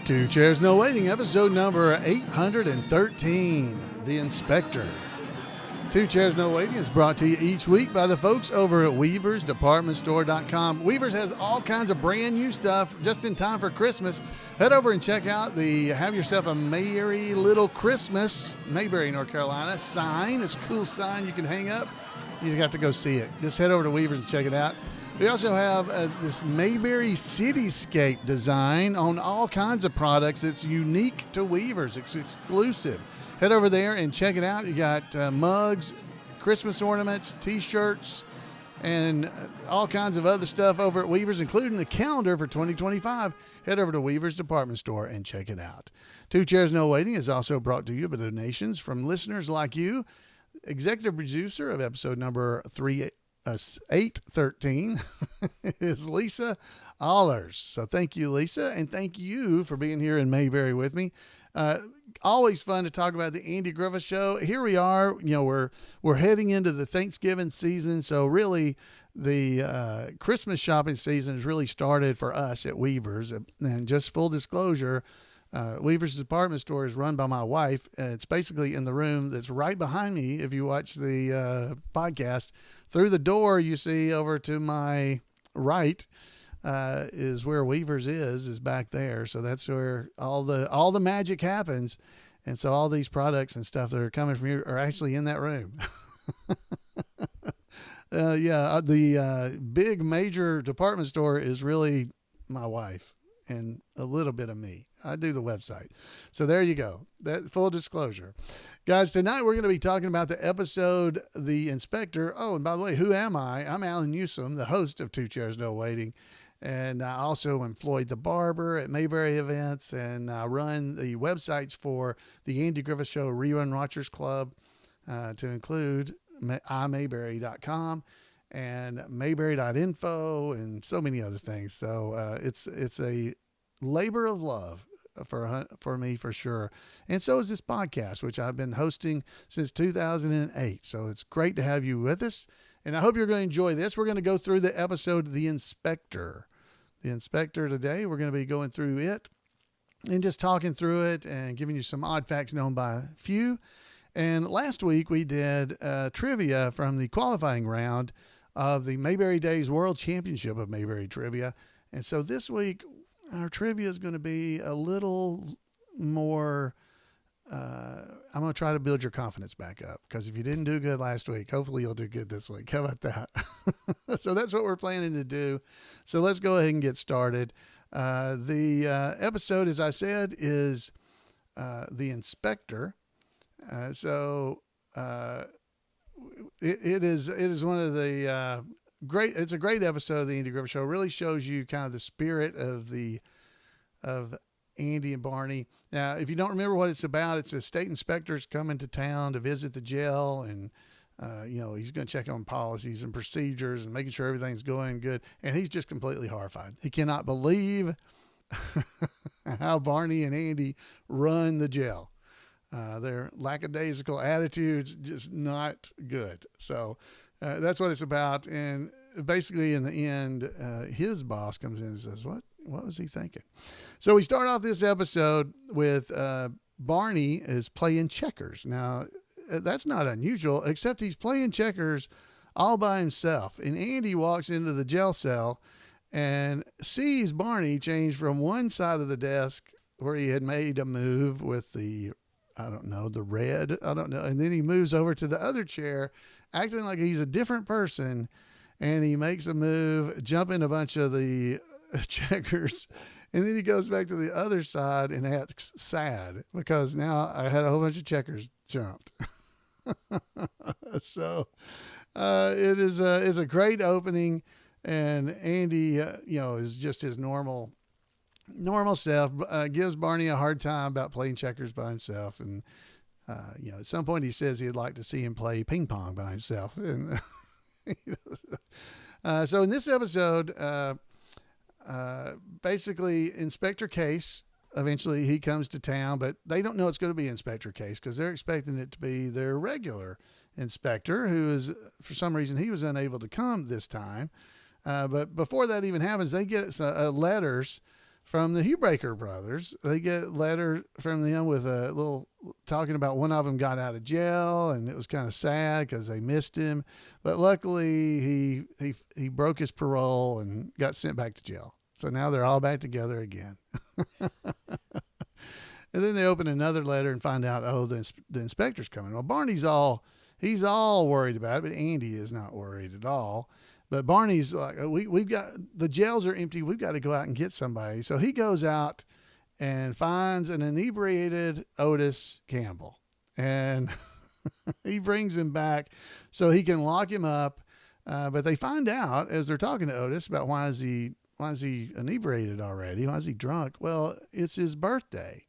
Two Chairs No Waiting, episode number 813, The Inspector. Two Chairs No Waiting is brought to you each week by the folks over at weaversdepartmentstore.com. Weavers has all kinds of brand new stuff just in time for Christmas. Head over and check out the Have Yourself a Merry Little Christmas, Mayberry, North Carolina, sign. It's a cool sign you can hang up. You have to go see it. Just head over to Weavers and check it out. We also have this Mayberry cityscape design on all kinds of products. It's unique to Weavers. It's exclusive. Head over there and check it out. You got mugs, Christmas ornaments, T-shirts, and all kinds of other stuff over at Weavers, including the calendar for 2025. Head over to Weavers Department Store and check it out. Two Chairs No Waiting is also brought to you by donations from listeners like you. Executive producer of episode number 813 is Lisa Allers. So thank you, Lisa, and thank you for being here in Mayberry with me. Always fun to talk about the Andy Griffith Show. Here we are, we're heading into the Thanksgiving season, so really the Christmas shopping season has really started for us at Weavers. And just full disclosure, Weaver's Department Store is run by my wife. It's basically in the room that's right behind me. If you watch the podcast, through the door you see over to my right is where Weaver's is back there. So that's where all the magic happens. And so all these products and stuff that are coming from here are actually in that room. The big major department store is really my wife and a little bit of me. I do the website. So there you go. That full disclosure. Guys, tonight we're going to be talking about the episode, The Inspector. Oh, and by the way, who am I? I'm Allan, Newsome, the host of Two Chairs No Waiting. And I also am Floyd the Barber at Mayberry events, and I run the websites for the Andy Griffith Show Rerun Watchers Club, to include imayberry.com and mayberry.info and so many other things. So it's a labor of love for me, for sure. And so is this podcast, which I've been hosting since 2008. So it's great to have you with us. And I hope you're going to enjoy this. We're going to go through the episode, The Inspector. The Inspector today, we're going to be going through it and just talking through it and giving you some odd facts known by few. And last week we did trivia from the qualifying round of the Mayberry Days World Championship of Mayberry Trivia. And so this week our trivia is going to be a little more, I'm going to try to build your confidence back up, because if you didn't do good last week, hopefully you'll do good this week. How about that? So that's what we're planning to do. So let's go ahead and get started. The episode, as I said, is The Inspector. It is one of the it's a great episode of the Andy Griffith Show. It really shows you kind of the spirit of Andy and Barney. Now, if you don't remember what it's about, it's a state inspector's coming to town to visit the jail, and he's going to check on policies and procedures and making sure everything's going good. And he's just completely horrified. He cannot believe how Barney and Andy run the jail. Their lackadaisical attitudes, just not good. So that's what it's about. And basically in the end, his boss comes in and says, what was he thinking? So we start off this episode with Barney is playing checkers. Now, that's not unusual, except he's playing checkers all by himself. And Andy walks into the jail cell and sees Barney change from one side of the desk where he had made a move with the red. And then he moves over to the other chair, acting like he's a different person. And he makes a move, jumping a bunch of the checkers. And then he goes back to the other side and acts sad because now I had a whole bunch of checkers jumped. So it's a great opening. And Andy, is just his normal self, gives Barney a hard time about playing checkers by himself. And, at some point he says he'd like to see him play ping pong by himself. And so in this episode, basically Inspector Case, eventually he comes to town, but they don't know it's going to be Inspector Case because they're expecting it to be their regular inspector, who is, for some reason, he was unable to come this time. But before that even happens, they get letters from the Huebreaker brothers. They get a letter from them with a little talking about one of them got out of jail, and it was kind of sad because they missed him. But luckily, he broke his parole and got sent back to jail. So now they're all back together again. And then they open another letter and find out, oh, the inspector's coming. Well, Barney's he's all worried about it, but Andy is not worried at all. But Barney's like, we've got, the jails are empty. We've got to go out and get somebody. So he goes out and finds an inebriated Otis Campbell, and he brings him back so he can lock him up. But they find out as they're talking to Otis about why is he inebriated already? Why is he drunk? Well, it's his birthday.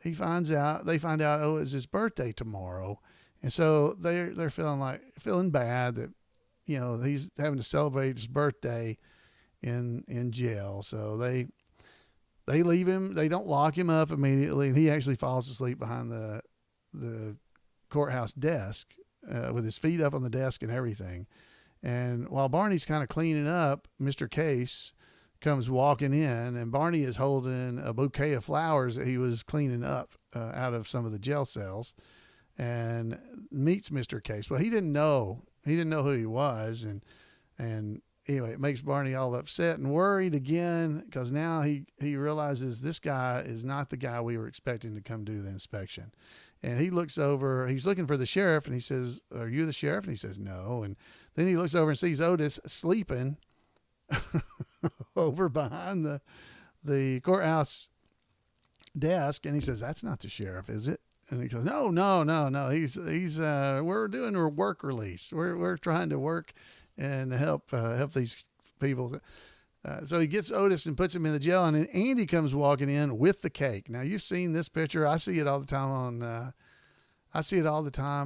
They find out, oh, it's his birthday tomorrow. And so they're feeling bad that, you know, he's having to celebrate his birthday in jail. So they leave him. They don't lock him up immediately, and he actually falls asleep behind the courthouse desk with his feet up on the desk and everything. And while Barney's kind of cleaning up, Mr. Case comes walking in, and Barney is holding a bouquet of flowers that he was cleaning up out of some of the jail cells, and meets Mr. Case. Well, he didn't know who he was, and anyway, it makes Barney all upset and worried again, because now he realizes this guy is not the guy we were expecting to come do the inspection. And he looks over, he's looking for the sheriff, and he says, "Are you the sheriff?" And he says, "No." And then he looks over and sees Otis sleeping over behind the courthouse desk, and he says, "That's not the sheriff, is it?" And he goes, No. He's we're doing a work release. We're trying to work and help these people. So he gets Otis and puts him in the jail, and then Andy comes walking in with the cake. Now, you've seen this picture. I see it all the time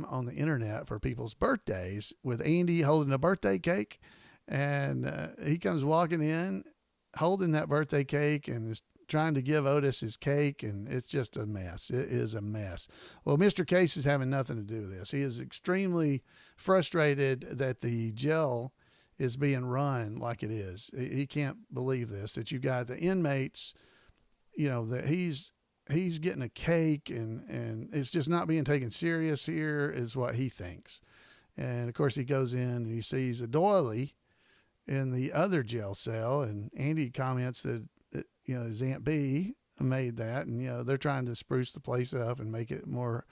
on the internet for people's birthdays, with Andy holding a birthday cake, and he comes walking in holding that birthday cake and is trying to give Otis his cake, and it's just a mess. It is a mess. Well, Mr. Case is having nothing to do with this. He is extremely frustrated that the jail is being run like it is. He can't believe this, that you've got the inmates, you know, that he's getting a cake, and it's just not being taken serious here, is what he thinks. And of course he goes in and he sees a doily in the other jail cell, and Andy comments that, you know, his Aunt B made that, and, you know, they're trying to spruce the place up and make it more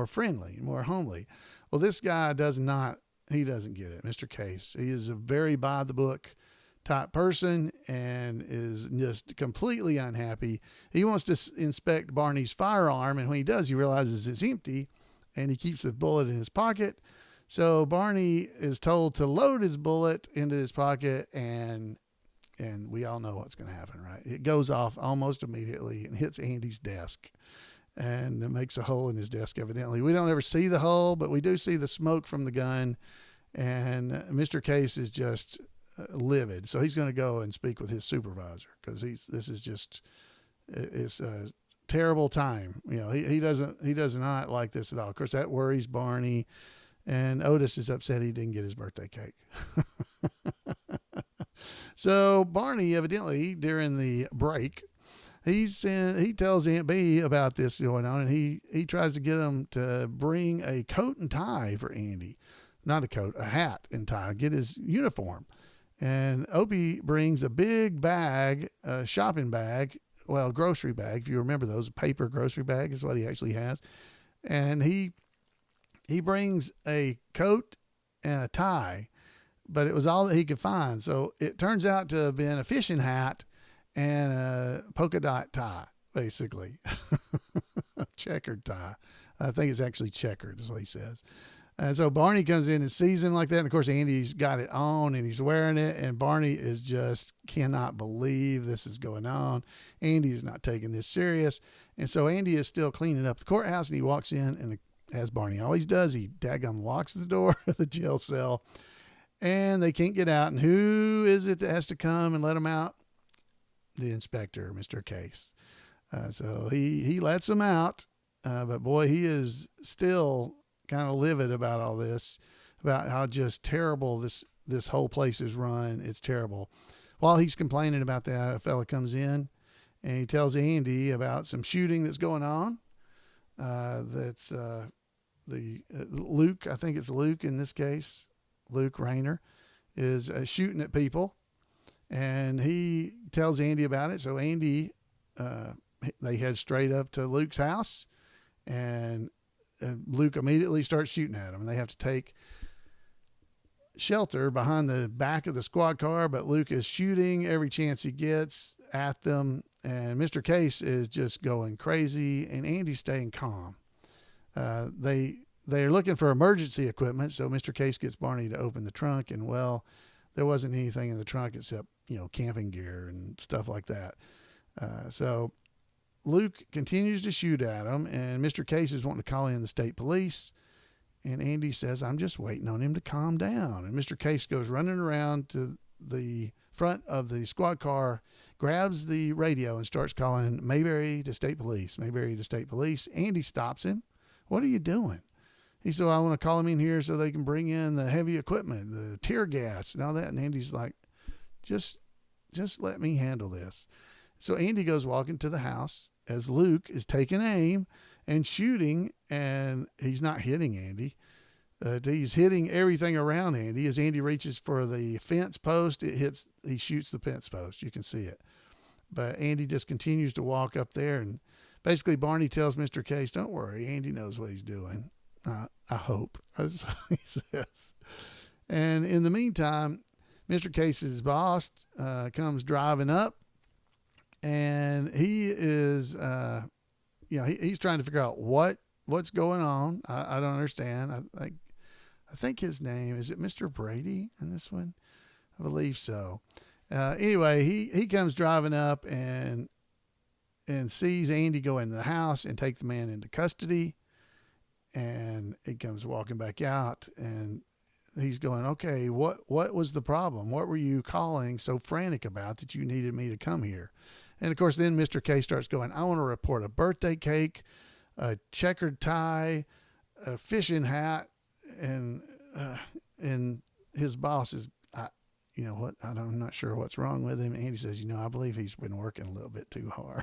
friendly, more homely. Well, this guy doesn't get it, Mr. Case. He is a very by the book type person and is just completely unhappy. He wants to inspect Barney's firearm, and when he does, he realizes it's empty, and he keeps the bullet in his pocket. So Barney is told to load his bullet into his pocket, and we all know what's going to happen, right? It goes off almost immediately and hits Andy's desk, and it makes a hole in his desk, evidently. We don't ever see the hole, but we do see the smoke from the gun, and Mr. Case is just livid. So he's going to go and speak with his supervisor, because it's a terrible time. You know, he does not like this at all. Of course, that worries Barney, and Otis is upset he didn't get his birthday cake. So Barney, evidently, during the break, he tells Aunt B about this going on, and he tries to get him to bring a coat and tie for Andy. Not a coat, a hat and tie, get his uniform. And Opie brings a big bag, a shopping bag, well, grocery bag, if you remember those, a paper grocery bag is what he actually has. And he brings a coat and a tie, but it was all that he could find. So it turns out to have been a fishing hat and a polka dot tie, basically. A checkered tie. I think it's actually checkered is what he says. And so Barney comes in and sees him like that. And of course, Andy's got it on and he's wearing it. And Barney is just cannot believe this is going on. Andy is not taking this serious. And so Andy is still cleaning up the courthouse, and he walks in, and as Barney always does, he daggum locks the door of the jail cell, and they can't get out. And who is it that has to come and let them out? The inspector, Mr. Case. So he lets them out. But boy, he is still kind of livid about all this, about how just terrible this whole place is run. It's terrible. While he's complaining about that, a fella comes in, and he tells Andy about some shooting that's going on. That's Luke, I think it's Luke in this case, Luke Rayner, is shooting at people, and he tells Andy about it. So Andy, they head straight up to Luke's house, and Luke immediately starts shooting at him, and they have to take shelter behind the back of the squad car, but Luke is shooting every chance he gets at them, and Mr. Case is just going crazy, and Andy's staying calm. They're looking for emergency equipment, so Mr. Case gets Barney to open the trunk, and well, there wasn't anything in the trunk except, camping gear and stuff like that. So Luke continues to shoot at him, and Mr. Case is wanting to call in the state police, and Andy says, I'm just waiting on him to calm down. And Mr. Case goes running around to the front of the squad car, grabs the radio, and starts calling Mayberry to state police, Mayberry to state police. Andy stops him. What are you doing? He said, I want to call him in here so they can bring in the heavy equipment, the tear gas and all that. And Andy's like, just let me handle this. So Andy goes walking to the house as Luke is taking aim and shooting, and he's not hitting Andy. He's hitting everything around Andy. As Andy reaches for the fence post, he shoots the fence post. You can see it. But Andy just continues to walk up there, and basically Barney tells Mr. Case, don't worry, Andy knows what he's doing. I hope. That's what he says. And in the meantime, Mr. Case's boss comes driving up, and he is, he's trying to figure out what's going on. I don't understand. I think his name, is it Mr. Brady in this one? I believe so. Anyway, he comes driving up and sees Andy go into the house and take the man into custody. And he comes walking back out, and he's going, okay, what was the problem? What were you calling so frantic about that you needed me to come here? And of course, then Mr. K starts going, I want to report a birthday cake, a checkered tie, a fishing hat, and his boss is, I'm not sure what's wrong with him. And Andy says, I believe he's been working a little bit too hard.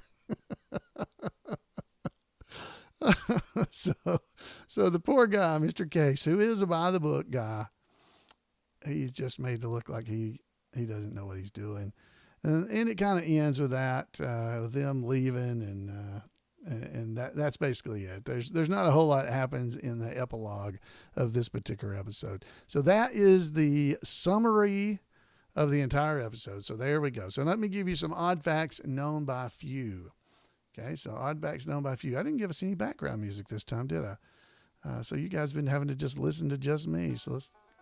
So the poor guy, Mr. Case, who is a by the book guy, he's just made to look like he doesn't know what he's doing. And it kind of ends with that, with them leaving, and that's basically it. There's not a whole lot that happens in the epilogue of this particular episode. So that is the summary of the entire episode. So there we go. So let me give you some odd facts known by few. Okay, so odd facts known by few. I didn't give us any background music this time, did I? So you guys have been having to just listen to just me. So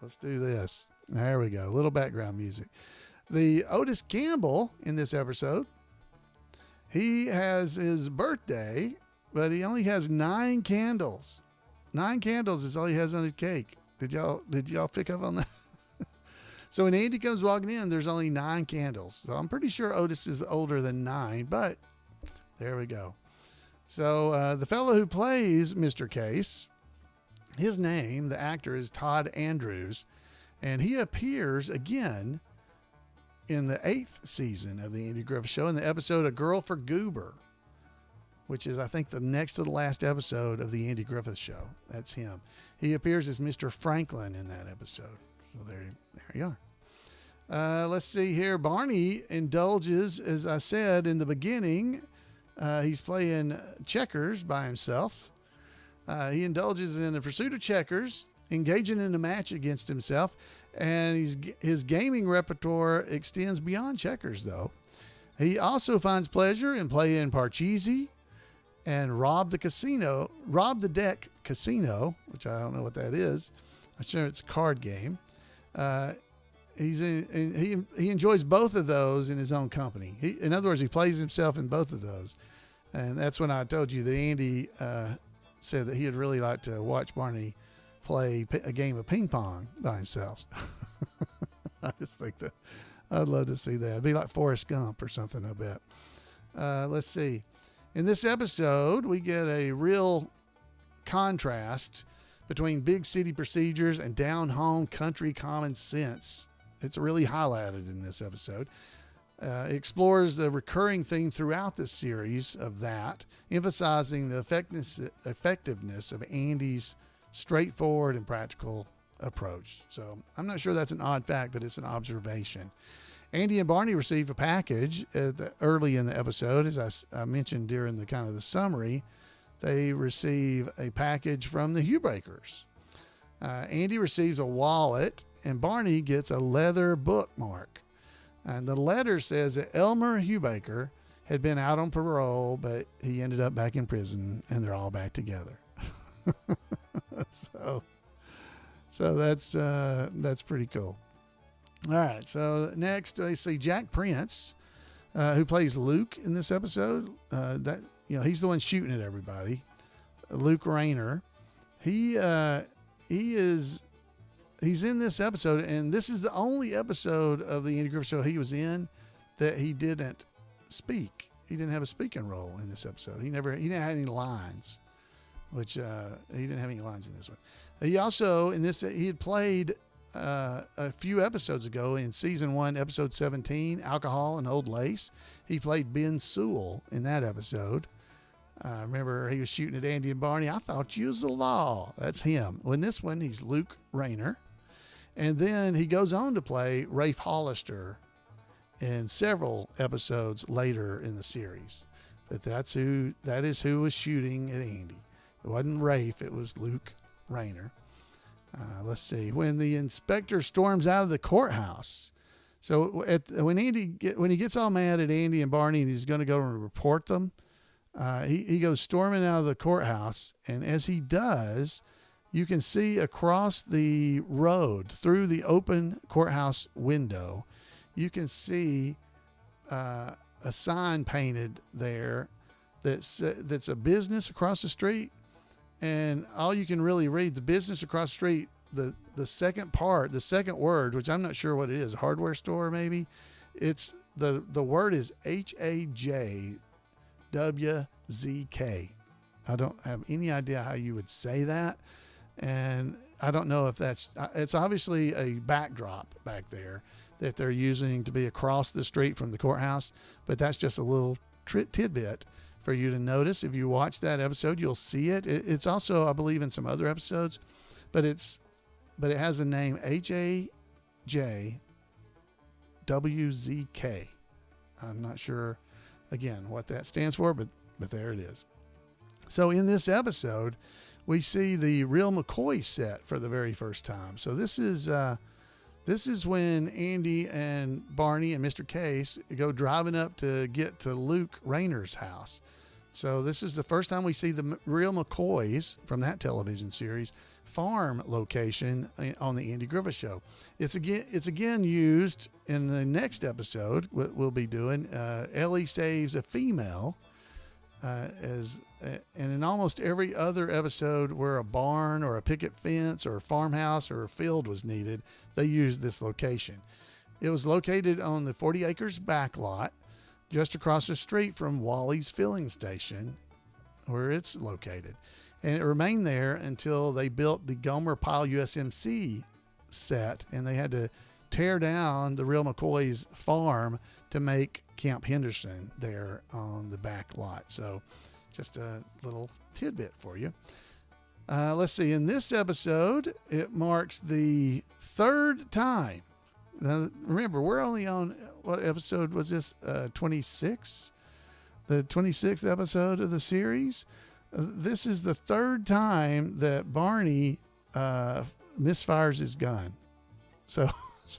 let's do this. There we go. A little background music. The Otis Campbell in this episode, he has his birthday, but he only has 9 candles. 9 candles is all he has on his cake. Did y'all pick up on that? So when Andy comes walking in, there's only 9 candles. So I'm pretty sure Otis is older than 9, but there we go. So the fellow who plays Mr. Case, his name, the actor, is Todd Andrews, and he appears again in the 8th season of the Andy Griffith Show in the episode A Girl for Goober, which is, I think, the next to the last episode of the Andy Griffith Show. That's him. He appears as Mr. Franklin in that episode. So there you are. Let's see here. Barney indulges, as I said in the beginning, he's playing checkers by himself. He indulges in the pursuit of checkers, engaging in a match against himself, and his gaming repertoire extends beyond checkers, though. He also finds pleasure in playing Parcheesi and Rob the Deck Casino, which I don't know what that is. I'm sure it's a card game. He enjoys both of those in his own company. In other words, he plays himself in both of those. And that's when I told you that Andy said that he'd really like to watch Barney play a game of ping pong by himself. I just think that I'd love to see that. It'd be like Forrest Gump or something, I bet. Let's see. In this episode, we get a real contrast between big city procedures and down-home country common sense. It's really highlighted in this episode. explores the recurring theme throughout the series of that, emphasizing the effectiveness of Andy's straightforward and practical approach. So I'm not sure that's an odd fact, but it's an observation. Andy and Barney receive a package early in the episode. As I mentioned during the kind of the summary, they receive a package from the Huebreakers. Andy receives a wallet and Barney gets a leather bookmark. And the letter says that Elmer Huebreaker had been out on parole, but he ended up back in prison and they're all back together. So that's pretty cool. All right, so next I see Jack Prince, who plays Luke in this episode. He's the one shooting at everybody. Luke Rayner. He's in this episode, and this is the only episode of the Andy Griffith Show he was in that he didn't speak. He didn't have a speaking role in this episode. He didn't have any lines, which he didn't have any lines in this one. He also he had played a few episodes ago in season 1, episode 17, Alcohol and Old Lace. He played Ben Sewell in that episode. Remember, he was shooting at Andy and Barney. I thought you was the law. That's him. Well, in this one, he's Luke Rayner. And then he goes on to play Rafe Hollister in several episodes later in the series. But that is who was shooting at Andy. It wasn't Rafe, it was Luke Rayner. Let's see. When the inspector storms out of the courthouse. So when he gets all mad at Andy and Barney and he's going to go and report them, he goes storming out of the courthouse. And as he does, you can see across the road through the open courthouse window, you can see a sign painted there that's a business across the street. And all you can really read, the business across the street, the second word, which I'm not sure what it is, a hardware store maybe. It's the word is HAJWZK. I don't have any idea how you would say that. And I don't know if it's obviously a backdrop back there that they're using to be across the street from the courthouse, but that's just a little tidbit for you to notice. If you watch that episode, you'll see it. It's also, I believe, in some other episodes, but it has a name, HAJWZK. I'm not sure, again, what that stands for, but there it is. So in this episode, we see the Real McCoy set for the very first time. So this is when Andy and Barney and Mr. Case go driving up to get to Luke Rayner's house. So this is the first time we see the Real McCoys from that television series farm location on the Andy Griffith Show. It's again used in the next episode. What we'll be doing, Ellie saves a female, and in almost every other episode where a barn or a picket fence or a farmhouse or a field was needed, they used this location. It was located on the 40 acres back lot, just across the street from Wally's filling station, where it's located. And it remained there until they built the Gomer Pyle USMC set, and they had to tear down the Real McCoy's farm to make Camp Henderson there on the back lot. So just a little tidbit for you. Let's see. In this episode, it marks the third time. Now, remember, we're only on, what episode was this? 26? The 26th episode of the series. This is the third time that Barney misfires his gun. So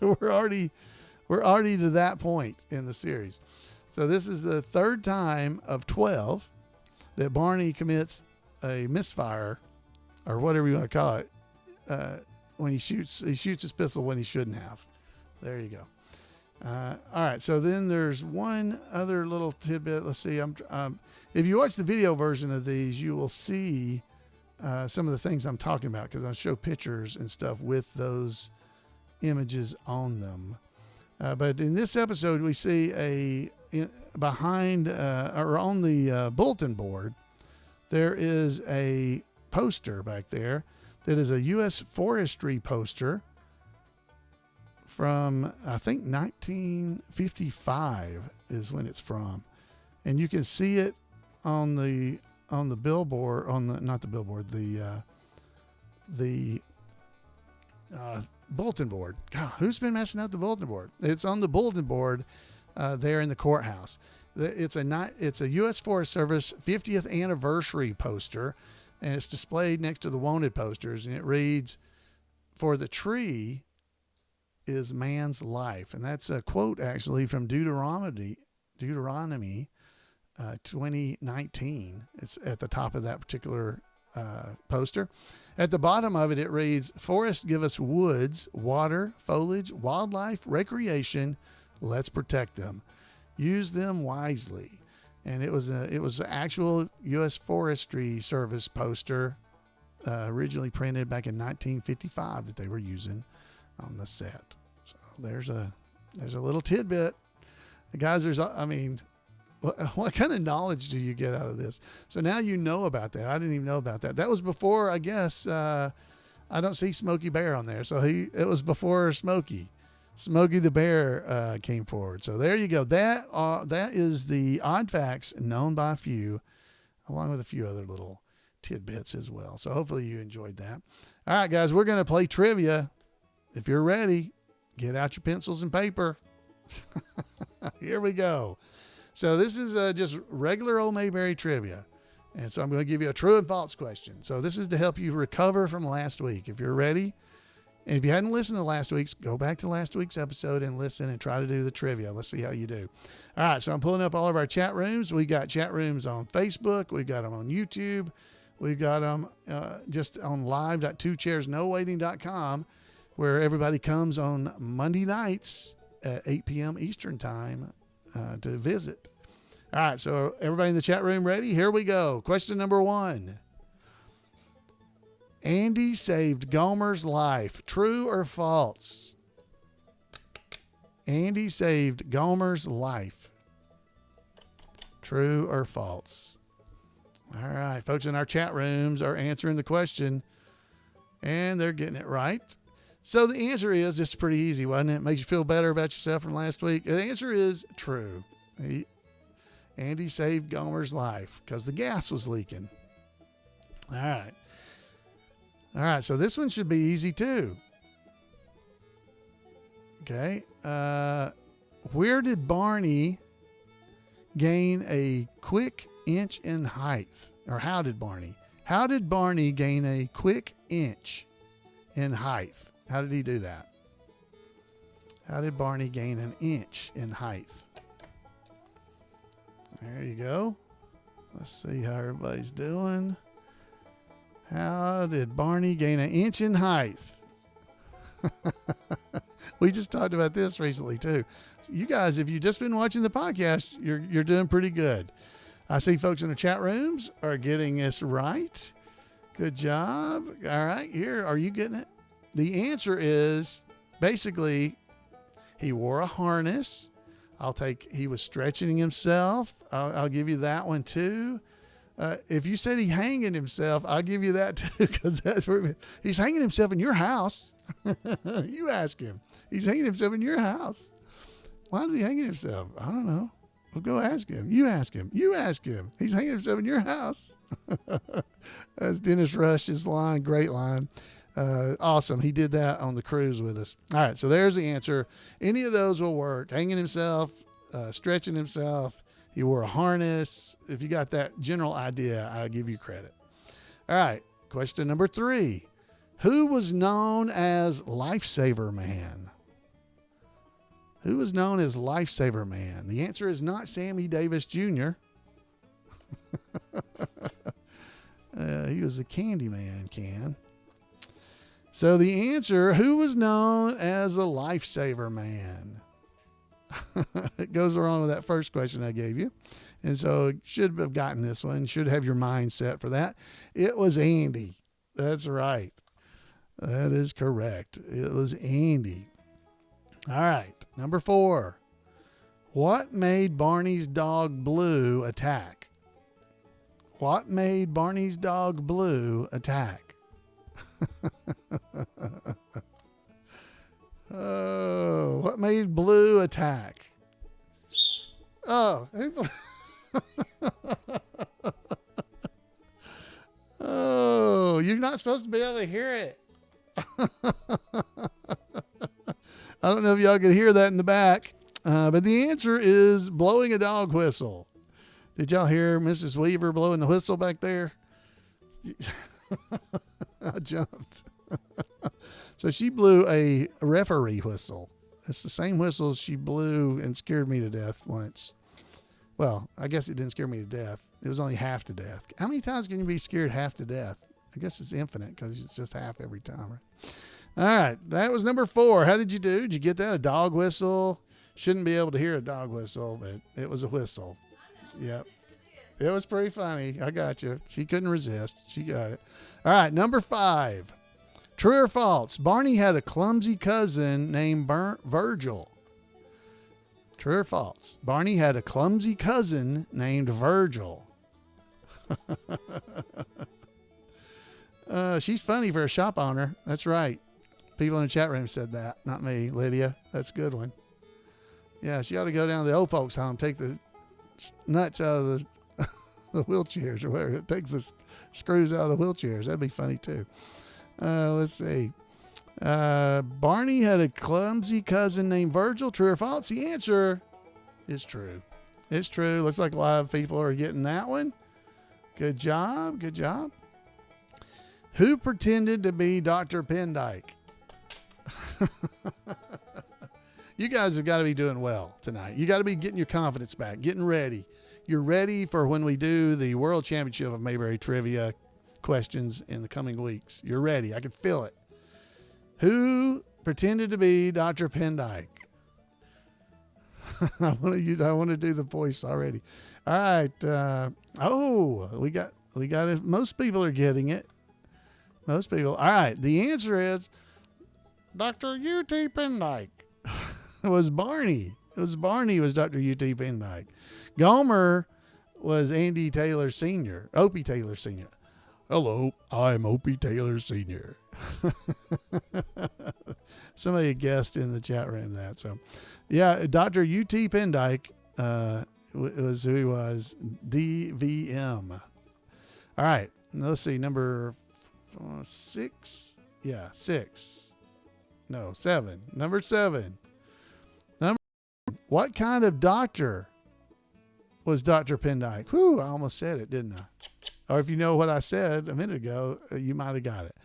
we're already to that point in the series. So this is the third time of 12 that Barney commits a misfire, or whatever you want to call it, when he shoots his pistol when he shouldn't have. There you go. All right. So then there's one other little tidbit. Let's see. If you watch the video version of these, you will see some of the things I'm talking about, because I'll show pictures and stuff with those images on them. But in this episode, we see behind or on the bulletin board, there is a poster back there that is a U.S. forestry poster from, I think, 1955 is when it's from. And you can see it on the billboard, not the billboard, the bulletin board. God, who's been messing up the bulletin board? It's on the bulletin board there in the courthouse. It's a U.S. Forest Service 50th anniversary poster, and it's displayed next to the wanted posters, and it reads, "For the tree is man's life." And that's a quote actually from Deuteronomy 2019. It's at the top of that particular poster. At the bottom of it, it reads, "Forests give us woods, water, foliage, wildlife, recreation. Let's protect them. Use them wisely." And it was an actual U.S. Forestry Service poster, originally printed back in 1955 that they were using on the set. So there's a little tidbit. Guys, what kind of knowledge do you get out of this? So now you know about that. I didn't even know about that. That was before, I guess, I don't see Smokey Bear on there. So it was before Smokey the Bear came forward. So there you go. That is the odd facts known by a few, along with a few other little tidbits as well. So hopefully you enjoyed that. All right, guys, we're going to play trivia. If you're ready, get out your pencils and paper. Here we go. So this is just regular old Mayberry trivia. And so I'm going to give you a true and false question. So this is to help you recover from last week. If you're ready, and if you hadn't listened to last week's, go back to last week's episode and listen and try to do the trivia. Let's see how you do. All right, so I'm pulling up all of our chat rooms. We got chat rooms on Facebook. We've got them on YouTube. We've got them just on live.twochairsnowaiting.com, where everybody comes on Monday nights at 8 p.m. Eastern time to visit. All right, so everybody in the chat room ready? Here we go. Question number 1. Andy saved Gomer's life. True or false? Andy saved Gomer's life. True or false? All right, folks in our chat rooms are answering the question, and they're getting it right. So the answer is, this is pretty easy, wasn't it? Makes you feel better about yourself from last week. The answer is true. Andy saved Gomer's life because the gas was leaking. All right. All right, so this one should be easy too. Okay. Where did Barney gain a quick inch in height? Or how did Barney gain a quick inch in height? How did he do that? How did Barney gain an inch in height? There you go. Let's see how everybody's doing. How did Barney gain an inch in height? We just talked about this recently too. You guys, if you've just been watching the podcast, you're doing pretty good. I see folks in the chat rooms are getting this right. Good job. All right, here, are you getting it? The answer is basically he wore a harness. He was stretching himself. I'll give you that one too. If you said he hanging himself, I'll give you that too, because that's where he's hanging himself in your house. You ask him. He's hanging himself in your house. Why is he hanging himself? I don't know. Well, go ask him. You ask him. You ask him. He's hanging himself in your house. That's Dennis Rush's line. Great line. Awesome. He did that on the cruise with us. All right. So there's the answer. Any of those will work. Hanging himself, stretching himself. He wore a harness. If you got that general idea, I'll give you credit. All right. Question number 3. Who was known as Lifesaver Man? Who was known as Lifesaver Man? The answer is not Sammy Davis Jr. He was the Candyman can. So the answer, who was known as a Lifesaver Man? It goes along with that first question I gave you. And so you should have gotten this one. Should have your mind set for that. It was Andy. That's right. That is correct. It was Andy. All right. Number 4. What made Barney's dog Blue attack? What made Barney's dog Blue attack? Oh, what made Blue attack? Oh, oh, you're not supposed to be able to hear it. I don't know if y'all could hear that in the back, but the answer is blowing a dog whistle. Did y'all hear Mrs. Weaver blowing the whistle back there? I jumped. So she blew a referee whistle. It's the same whistle she blew and scared me to death once. Well, I guess it didn't scare me to death. It was only half to death. How many times can you be scared half to death? I guess it's infinite because it's just half every time, right? All right, that was number 4. How did you do? Did you get that? A dog whistle? Shouldn't be able to hear a dog whistle, but it was a whistle. Yep. It was pretty funny. I got you. She couldn't resist. She got it. All right, number 5. True or false? Barney had a clumsy cousin named Virgil. True or false? Barney had a clumsy cousin named Virgil. She's funny for a shop owner. That's right. People in the chat room said that, not me, Lydia. That's a good one. Yeah, she ought to go down to the old folks' home, take the nuts out of the wheelchairs or whatever. Take the screws out of the wheelchairs. That'd be funny too. Let's see. Barney had a clumsy cousin named Virgil. True or false? The answer is true. It's true. Looks like a lot of people are getting that one. Good job. Good job. Who pretended to be Dr. Pendyke? You guys have got to be doing well tonight. You got to be getting your confidence back, getting ready. You're ready for when we do the World Championship of Mayberry Trivia questions in the coming weeks. You're ready. I can feel it. Who pretended to be Dr. Pendyke? I want to do the voice already. All right. We got it. Most people are getting it. Most people. All right. The answer is Dr. U.T. Pendyke. It was Barney. It was Barney was Dr. U.T. Pendyke. Gomer was Andy Taylor Sr., Opie Taylor Sr. Hello, I'm Opie Taylor Sr. Somebody guessed in the chat room that. So, yeah, Dr. U.T. Pendyke was who he was. DVM. All right. Let's see. Number 6. Yeah, 6. No, 7. Number 7. What kind of doctor was Dr. Pendyke? Whew, I almost said it, didn't I? Or if you know what I said a minute ago, you might have got it.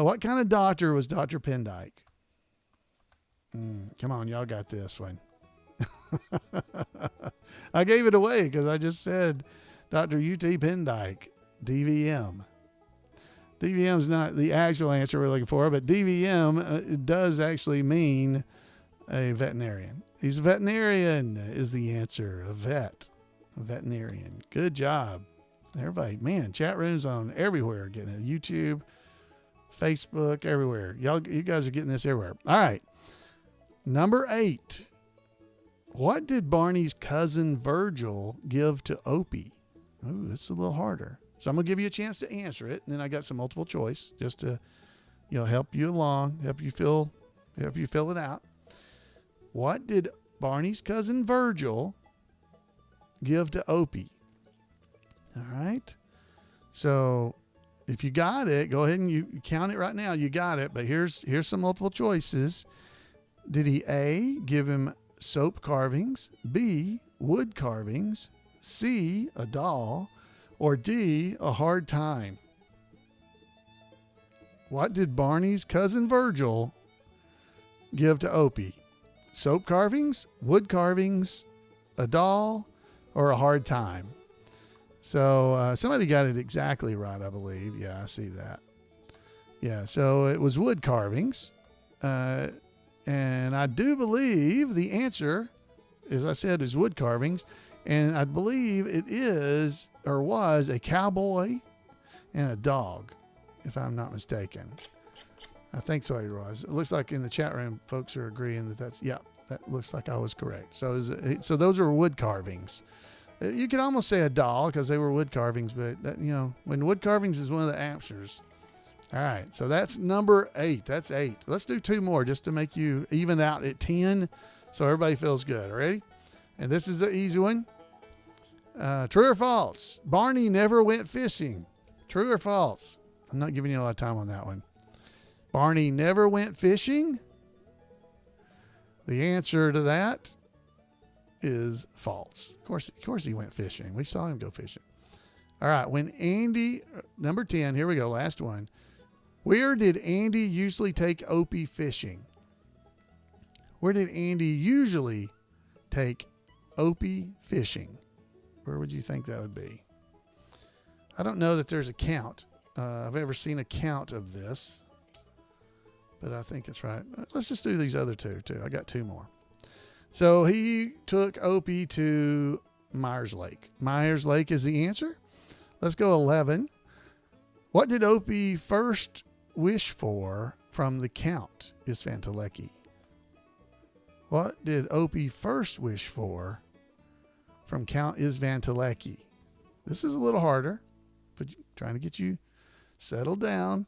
What kind of doctor was Dr. Pendyke? Come on, y'all got this one. I gave it away because I just said Dr. U.T. Pendyke, DVM. DVM is not the actual answer we're looking for, but DVM does actually mean a veterinarian. He's a veterinarian is the answer. A veterinarian. Good job. Everybody, man, chat rooms on everywhere. Getting it. YouTube, Facebook, everywhere. You guys are getting this everywhere. All right. Number 8. What did Barney's cousin Virgil give to Opie? Ooh, that's a little harder. So I'm going to give you a chance to answer it. And then I got some multiple choice just to, help you along, help you fill it out. What did Barney's cousin Virgil give to Opie? All right. So if you got it, go ahead and you count it right now. You got it. But here's some multiple choices. Did he A, give him soap carvings, B, wood carvings, C, a doll, or D, a hard time? What did Barney's cousin Virgil give to Opie? Soap carvings, wood carvings, a doll, or a hard time? So somebody got it exactly right, I believe. Yeah, I see that. Yeah, so it was wood carvings. And I do believe the answer, as I said, is wood carvings. And I believe it is or was a cowboy and a dog, if I'm not mistaken. I think so it was. It looks like in the chat room, folks are agreeing that looks like I was correct. So those are wood carvings. You could almost say a doll because they were wood carvings, but when wood carvings is one of the answers, All right, so that's number 8. That's 8. Let's do 2 more just to make you even out at 10 so everybody feels good. Ready? And this is an easy one. True or false? Barney never went fishing. True or false? I'm not giving you a lot of time on that one. Barney never went fishing? The answer to that is false. Of course he went fishing. We saw him go fishing. All right, when Andy, number 10, here we go, last one. Where did Andy usually take Opie fishing? Where did Andy usually take Opie fishing? Where would you think that would be? I don't know that there's a count. I've ever seen a count of this, but I think it's right. Let's just do these other 2 too. I got 2 more. So he took Opie to Myers Lake. Myers Lake is the answer. Let's go 11. What did Opie first wish for from the Count Isfantelecki? What did Opie first wish for from Count Isfantelecki? This is a little harder, but trying to get you settled down.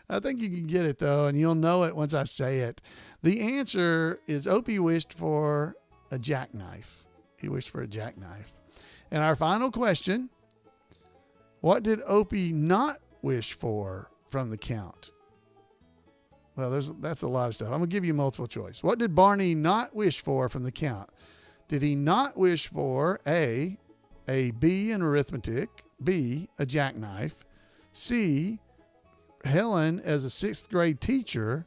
I think you can get it, though, and you'll know it once I say it. The answer is Opie wished for a jackknife. He wished for a jackknife. And our final question, what did Opie not wish for from the Count? Well, that's a lot of stuff. I'm going to give you multiple choice. What did Barney not wish for from the Count? Did he not wish for A B in arithmetic, B, a jackknife, C, Helen as a 6th grade teacher,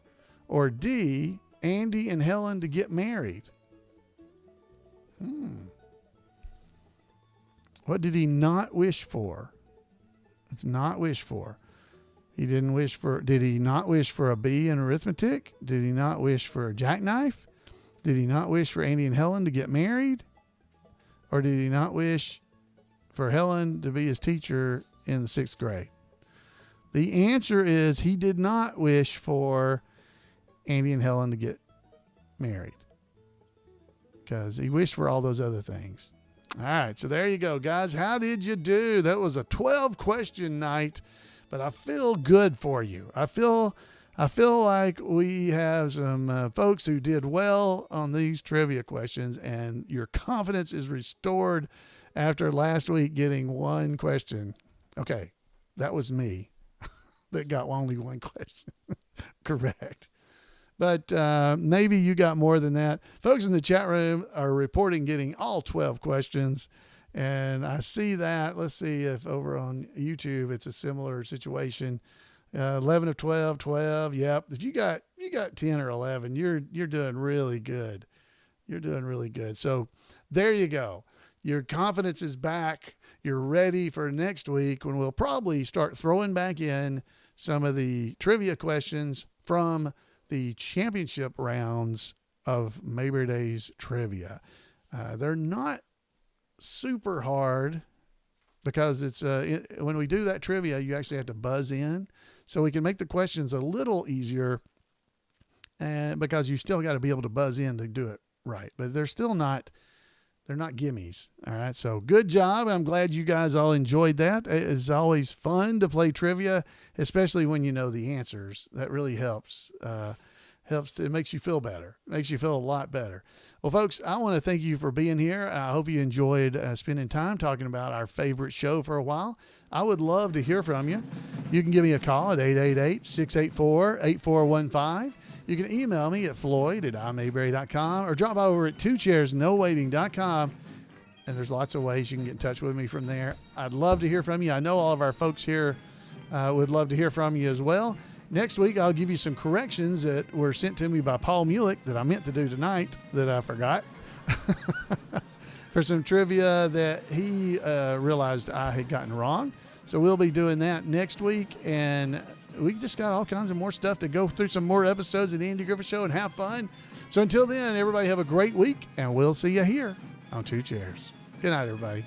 or D, Andy and Helen to get married? What did he not wish for? It's not wish for. He didn't wish for, did he not wish for a B in arithmetic? Did he not wish for a jackknife? Did he not wish for Andy and Helen to get married? Or did he not wish for Helen to be his teacher in the 6th grade? The answer is he did not wish for Andy and Helen to get married, because he wished for all those other things. All right, so there you go, guys. How did you do? That was a 12-question night, but I feel good for you. I feel like we have some folks who did well on these trivia questions, and your confidence is restored after last week getting 1 question. Okay, that was me that got only 1 question correct. But maybe you got more than that. Folks in the chat room are reporting getting all 12 questions, and I see that. Let's see if over on YouTube it's a similar situation. 11 of 12, 12. Yep. If you got 10 or 11, you're doing really good. You're doing really good. So there you go. Your confidence is back. You're ready for next week, when we'll probably start throwing back in some of the trivia questions from the championship rounds of Mayberry Days trivia. They're not super hard, because it's when we do that trivia, you actually have to buzz in, so we can make the questions a little easier, and because you still got to be able to buzz in to do it right. But they're not gimmies. All right. So good job. I'm glad you guys all enjoyed that. It's always fun to play trivia, especially when you know the answers. That really helps. It makes you feel better. Makes you feel a lot better. Well, folks, I want to thank you for being here. I hope you enjoyed spending time talking about our favorite show for a while. I would love to hear from you. You can give me a call at 888-684-8415. You can email me at floyd@imayberry.com, or drop by over at twochairsnowaiting.com. And there's lots of ways you can get in touch with me from there. I'd love to hear from you. I know all of our folks here would love to hear from you as well. Next week, I'll give you some corrections that were sent to me by Paul Mulick that I meant to do tonight that I forgot. For some trivia that he realized I had gotten wrong. So we'll be doing that next week. And we just got all kinds of more stuff to go through, some more episodes of the Andy Griffith Show and have fun. So until then, everybody have a great week, and we'll see you here on Two Chairs. Good night, everybody.